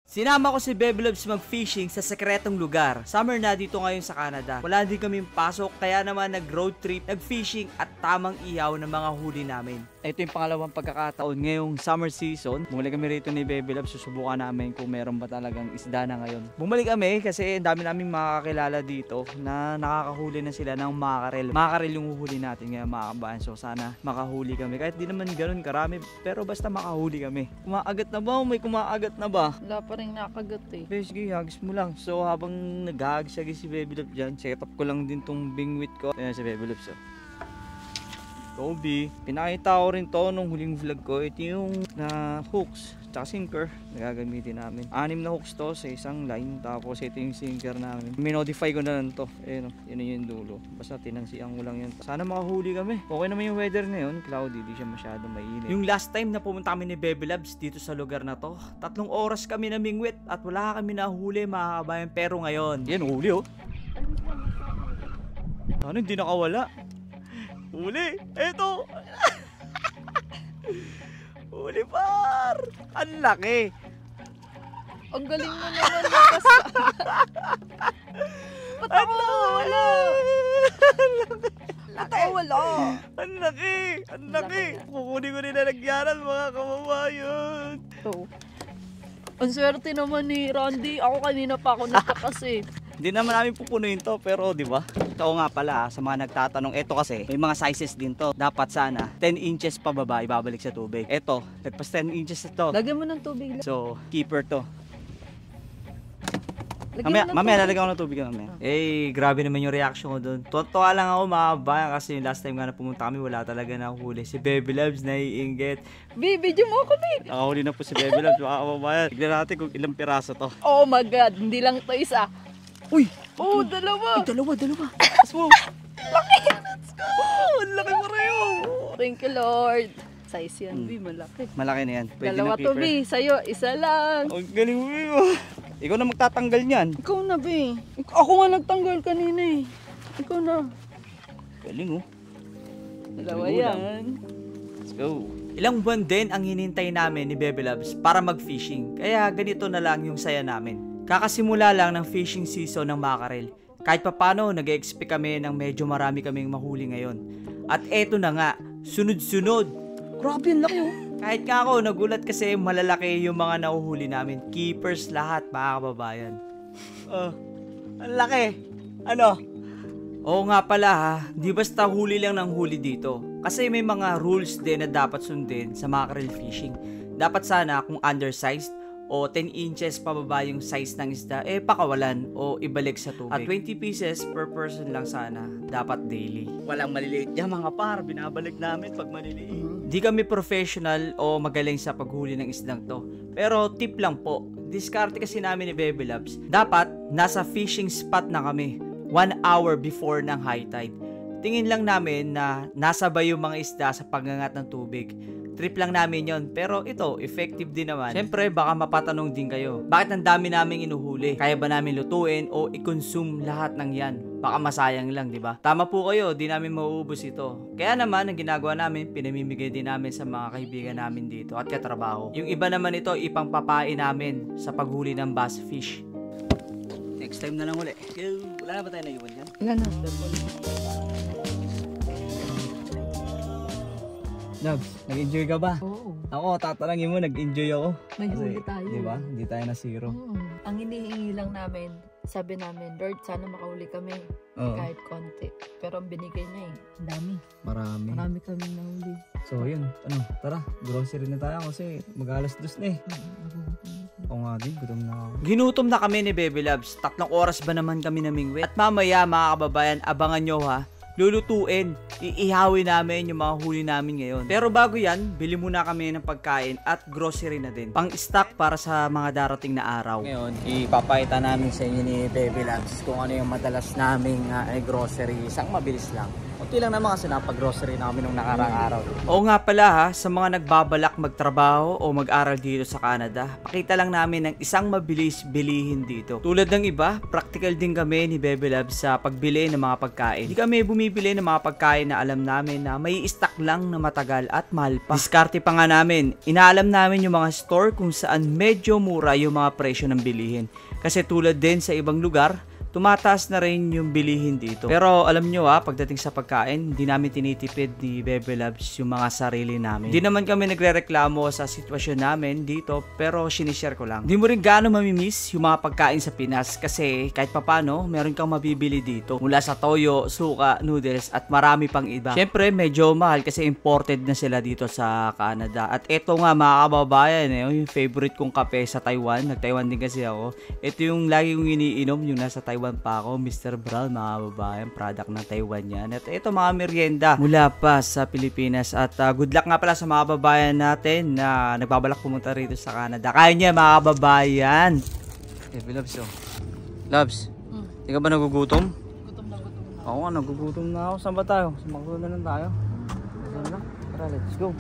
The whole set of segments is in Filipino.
Sinama ko si Bebe Loves mag-fishing sa sekretong lugar. Summer na dito ngayon sa Canada. Wala din kaming pasok, kaya naman nag-road trip, nag-fishing at tamang ihaw ng mga huli namin. Ito yung pangalawang pagkakataon ngayong summer season. Bumalik kami rito ni Bebe Loves, susubukan namin kung meron ba talagang isda na ngayon. Bumalik kami kasi dami naming makakakilala dito na nakakahuli na sila ng makarel. Makarel yung uhuli natin ngayon mga kabayan. So sana makahuli kami. Kahit di naman ganun karami, pero basta makahuli kami. Kumaagat na ba? May kumaagat na ba? Wala pa rin nakagat eh. Sige, hagis mo lang. So habang nag-hagis si Bebe Loves dyan, set up ko lang din tong bingwit ko. Ayan si Bebe Loves. Kobe, pinakita ko rin to nung huling vlog ko. Ito yung hooks tsaka sinker na gagamitin namin. 6 na hooks to sa isang line. Tapos ito yung sinker namin. Minodify ko na lang to. Ayun, yun yung dulo. Basta tinangsiang ko lang yun. Sana makahuli kami. Okay naman yung weather ngayon. Cloudy, di siya masyadong mainit. Yung last time na pumunta kami ni Bebe Loves dito sa lugar na to, 3 oras kami namingwit at wala kami nahuli mga kabayan. Pero ngayon, yan huli oh. Ano hindi nakawala? Huli! Eto! Huli par! Ang laki! Ang galing mo naman Lucas. Ba't ako wala? Ba't ako wala? Ang laki! Ang laki! Kukunin ko nila nagyaran mga kababayan. So, ang swerte naman ni Randy. Ako kanina pa ako nagkakasi. Hindi naman namin pupunuin to, pero di ba? Ito nga pala sa mga nagtatanong, ito kasi may mga sizes din to. Dapat sana 10 inches pababa ibabalik sa tubig. Ito, nagpas 10 inches ito. Lagyan mo ng tubig lang. So, keeper to. Mamaya lalagyan ko ng tubig mamaya. Eh, grabe naman yung reaction ko doon. Tuwa lang ako mga kabayan kasi yung last time nga na pumunta kami wala talaga nahuli. Si Bebe Loves naiinggit. Video mo ako, babe. Nakahuli na po si Bebe Loves mga kababayan. Tignan natin kung ilang piraso to. Oh my God, hindi lang to isa. Uy! Oh, dalawa! Ay, dalawa! So, Laki! Let's go! ang laki pareho! Thank you, Lord. Size yan, B. Malaki. Malaki na yan. Pwede Dalawa na to, B. Sa'yo, isa lang. Ang galing mo. Ikaw na magtatanggal niyan. Ikaw na, B. Ako nga nagtanggal kanina eh. Ikaw na. Galing oh. Dalawa Galing yan. Let's go. Ilang buwan din ang hinintay namin ni Bebe Loves para mag-fishing. Kaya ganito na lang yung saya namin. Kakasimula lang ng fishing season ng makarel. Kahit papano, nag-expect kami ng medyo marami kaming mahuli ngayon. At eto na nga, sunod-sunod. Grabe, ang laki oh. Kahit nga ako, nagulat kasi malalaki yung mga nahuhuli namin. Keepers lahat, mga kababayan. Ang laki. Ano? Oo nga pala ha, di basta huli lang ng huli dito. Kasi may mga rules din na dapat sundin sa mackerel fishing. Dapat sana kung undersized o 10 inches pababa yung size ng isda, pakawalan o ibalik sa tubig. At 20 pieces per person lang sana, dapat daily. Walang maliliit yan mga par, binabalik namin pag maliliit. Di kami professional o magaling sa paghuli ng isdang to. Pero tip lang po, diskarte kasi namin ni Bebe Loves, dapat nasa fishing spot na kami 1 hour before ng high tide. Tingin lang namin na nasabay yung mga isda sa pagngangat ng tubig. Trip lang namin yon, pero ito, effective din naman. Siyempre, baka mapatanong din kayo, bakit ang dami naming inuhuli? Kaya ba namin lutuin o i-consume lahat ng yan? Baka masayang lang, di ba? Tama po kayo, di namin mauubos ito. Kaya naman, ang ginagawa namin, pinamimigay din namin sa mga kaibigan namin dito at katrabaho. Yung iba naman ito, ipangpapain namin sa paghuli ng bass fish. Next time na lang uli. Wala na ba tayo naiwan dyan? Wala na. Loves, nag-enjoy ka ba? Oo. Ako, tatanungin mo, nag-enjoy ako. May huli tayo. Di ba? Hindi tayo na zero. Ang hinihingi lang namin, sabi namin, Lord, sana makahuli kami. Kahit konti. Pero ang binigay na ang dami. Marami kami nahuli. So yun, tara, grocery na tayo kasi mag-alas 2 na eh. Oo nga din, gutom na ako. Ginutom na kami ni Bebe Loves. 3 oras ba naman kami namingwit? At mamaya mga kababayan, abangan nyo ha. Lulutuin, iihawin namin yung mga huli namin ngayon. Pero bago yan, bili muna kami ng pagkain at grocery na din. Pang-stock para sa mga darating na araw. Ngayon, ipapakita namin sa inyo ni Bebe Loves kung ano yung madalas naming grocery. Isang mabilis lang. konti lang naman kasi napag-grocery namin nung nakarang araw. Oo nga pala ha, sa mga nagbabalak magtrabaho o mag-aral dito sa Canada, pakita lang namin ng isang mabilis bilihin dito. Tulad ng iba, practical din kami ni Bebe Love sa pagbili ng mga pagkain. Hindi kami bumibili ng mga pagkain na alam namin na may stock lang na matagal at mahal pa. Diskarte pa nga namin, inaalam namin yung mga store kung saan medyo mura yung mga presyo ng bilihin. Kasi tulad din sa ibang lugar, tumataas na rin yung bilihin dito. Pero alam nyo pagdating sa pagkain, hindi namin tinitipid ni Bebe Loves yung mga sarili namin. Hindi naman kami nagre-reklamo sa sitwasyon namin dito, pero sinishare ko lang. Hindi mo rin gaano mamimiss yung mga pagkain sa Pinas kasi kahit papano, meron kang mabibili dito. Mula sa toyo, suka, noodles, at marami pang iba. Syempre, medyo mahal kasi imported na sila dito sa Canada. At eto nga mga kababayan, yung favorite kong kape sa Taiwan. Nag-Taiwan din kasi ako. Ito yung lagi kong iniinom, yung nasa Taiwan pa ako, Mr. Brown, mga babayan, product ng Taiwan yan. At ito mga merienda mula pa sa Pilipinas. At good luck nga pala sa mga babayan natin na nagbabalak pumunta rito sa Canada. Kaya niya mga babayan. Bebe Loves, Loves, di ka ba nagugutom? Gutom na. Oo nga, nagugutom na ako. Saan ba tayo? Sa McDonald's na lang tayo. Saan na? Tara, let's go.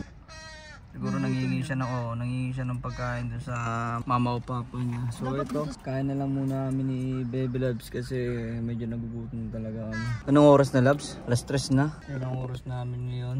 Siguro nangingi siya ng pagkain doon sa mama o papa niya. So ito, kain na lang muna kami ni Bebe Loves kasi medyo nagugutom talaga kami. Anong oras na, Loves? Alas 3 na. Anong oras namin ngayon?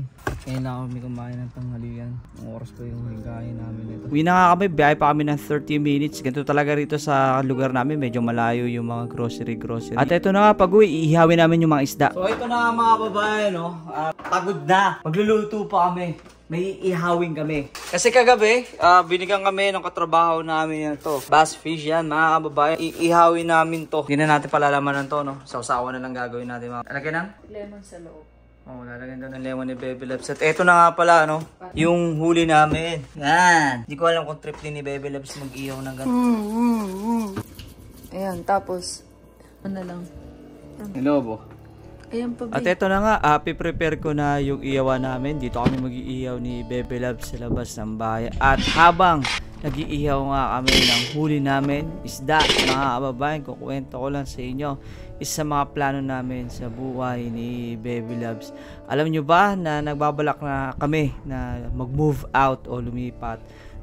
Ngayon lang kami kumain ng tanghalian. Anong oras pa yung hingkain namin ito? Uwi na nga kami, biyahe pa kami ng 30 minutes. Ganito talaga rito sa lugar namin, medyo malayo yung mga grocery. At ito na nga, pag-uwi, iihawin namin yung mga isda. So ito na nga mga babae, no? Pagod na. Magluluto pa kami. May ihawin kami. Kasi kagabi, binigyan kami ng katrabaho namin ito. Bass fish yan, mga kababayan. Iihawin namin to. Hindi na natin palalamanan to, no? Sausawan na lang gagawin natin. Lagyan ng Lemon sa loob. Oh, lalagyan daw ng lemon ni Bebe Loves. At eto na nga pala, no? Yung huli namin. Yan. Hindi ko alam kung trip din ni Bebe Loves mag-ihaw ng ganun. Ayan, tapos, ano lang. Hello, bo. Ayan pa, At eto na nga, piprepare ko na yung iyawan namin. Dito kami mag-iihaw ni Bebe Loves sa labas ng bahay. At habang nag-iihaw nga kami ng huli namin, isda, mga kababayan, kukwento ko lang sa inyo. Isa sa mga plano namin sa buhay ni Bebe Loves. Alam nyo ba na nagbabalak na kami na mag-move out o lumipat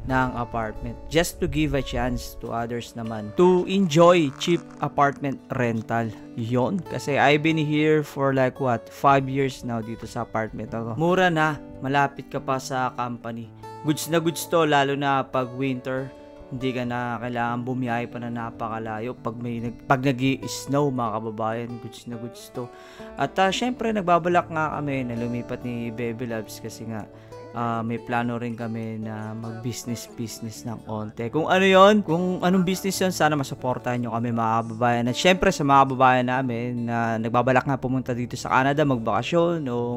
ng apartment just to give a chance to others naman to enjoy cheap apartment rental. Yon, kasi I've been here for like 5 years now dito sa apartment ako. Mura na, malapit ka pa sa company. Goods na goods to, lalo na pag winter. Hindi ka na kailangan bumiyahe pa na napakalayo pag nag-i-snow, mga kababayan. Goods na goods to. At syempre nagbabalak nga kami na lumipat ni Bebe Loves kasi nga may plano rin kami na mag-business ng onte. Kung ano yon, kung anong business yon, sana masuportahan nyo kami mga kababayan. At syempre sa mga kababayan namin na nagbabalak nga pumunta dito sa Canada, magbakasyon o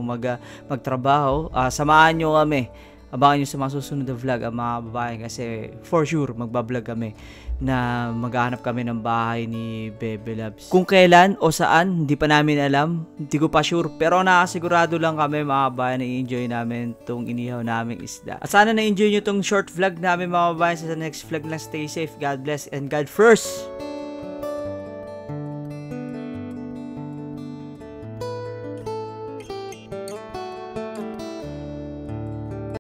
magtrabaho, samahan nyo kami. Abangan nyo sa mga susunod na vlog ang mga kababayan kasi for sure magbablog kami na maghahanap kami ng bahay ni Bebe Loves. Kung kailan o saan, hindi pa namin alam. Hindi ko pa sure. Pero nakasigurado lang kami mga kababayan na i-enjoy namin itong inihaw naming isda. At sana na-enjoy nyo itong short vlog namin mga kababayan. Sa next vlog lang, stay safe, God bless, and God first!